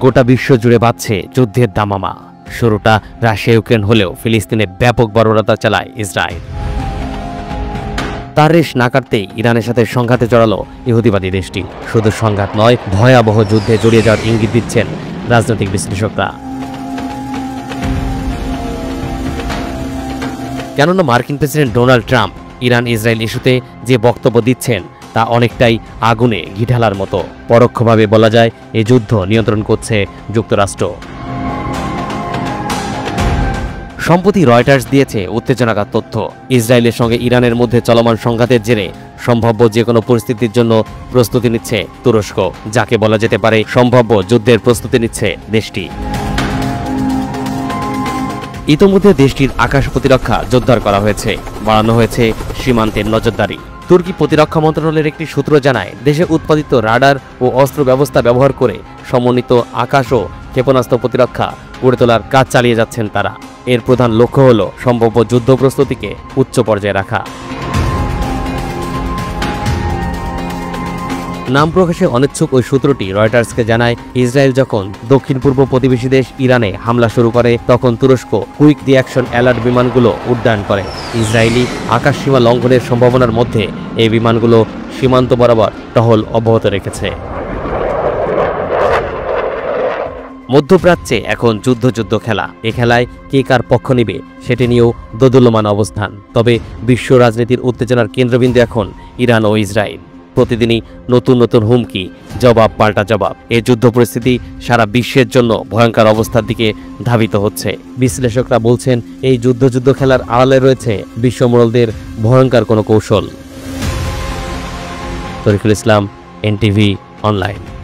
গোটা বিশ্ব জুড়ে বাজছে যুদ্ধের দামামা। শুরুটা রাশিয়া ইউক্রেন হলেও ফিলিস্তিনে ব্যাপক বর্বরতা চালায় ইসরায়েল। তার রেশ না কাটতেই ইরানের সাথে সংঘাতে জড়ালো ইহুদিবাদী দেশটি। শুধু সংঘাত নয়, ভয়াবহ যুদ্ধে জড়িয়ে যাওয়ার ইঙ্গিত দিচ্ছেন রাজনৈতিক বিশ্লেষকরা। কেননা মার্কিন president Donald Trump Iran Israel ইস্যুতে যে বক্তব্য দিচ্ছেন তা অনেকটাই আগুনে ঘি ঢালার মতো। পরোক্ষভাবে বলা যায় এই যুদ্ধ নিয়ন্ত্রণ করছে যুক্তরাষ্ট্র। সম্প্রতি রয়টার্স দিয়েছে উত্তেজনাকর তথ্য। ইসরায়েলের সঙ্গে ইরানের মধ্যে চলমান সংঘাতের জেরে সম্ভাব্য যে কোনো পরিস্থিতির জন্য প্রস্তুতি নিচ্ছে তুরস্ক, যাকে বলা যেতে পারে সম্ভাব্য যুদ্ধের প্রস্তুতি নিচ্ছে দেশটি। ইতোমধ্যে দেশটির আকাশ প্রতিরক্ষা জোরদার করা হয়েছে, বাড়ানো হয়েছে সীমান্তের নজরদারি। তুর্কি প্রতিরক্ষা মন্ত্রণালয়ের একটি সূত্র জানায়, দেশে উৎপাদিত রাডার ও অস্ত্র ব্যবস্থা ব্যবহার করে সমন্বিত আকাশ ও ক্ষেপণাস্ত্র প্রতিরক্ষা গড়ে তোলার কাজ চালিয়ে যাচ্ছেন তারা। এর প্রধান লক্ষ্য হল সম্ভাব্য যুদ্ধ প্রস্তুতিকে উচ্চ পর্যায়ে রাখা। নাম প্রকাশে অনিচ্ছুক ওই সূত্রটি রয়টার্সকে জানায়, ইসরায়েল যখন দক্ষিণ পূর্ব প্রতিবেশী দেশ ইরানে হামলা শুরু করে তখন তুরস্ক কুইক রিঅ্যাকশন অ্যালার্ট বিমানগুলো উড্ডয়ন করে। ইসরায়েলি আকাশসীমা লঙ্ঘনের সম্ভাবনার মধ্যে এই বিমানগুলো সীমান্ত বরাবর টহল অব্যাহত রেখেছে। মধ্যপ্রাচ্যে এখন যুদ্ধ খেলা। এ খেলায় কে কার পক্ষ নেবে সেটি নিয়েও দোদুল্যমান অবস্থান। তবে বিশ্ব রাজনীতির উত্তেজনার কেন্দ্রবিন্দু এখন ইরান ও ইসরায়েল। প্রতিদিনই নতুন নতুন হুমকি, জবাব পাল্টা জবাব। এই যুদ্ধ পরিস্থিতি সারা বিশ্বের জন্য ভয়ঙ্কর অবস্থার দিকে ধাবিত হচ্ছে। বিশ্লেষকরা বলছেন, এই যুদ্ধ খেলার আড়ালে রয়েছে বিশ্বমোড়লদের ভয়ঙ্কর কোনো কৌশল। তরিকুল ইসলাম, NTV অনলাইন।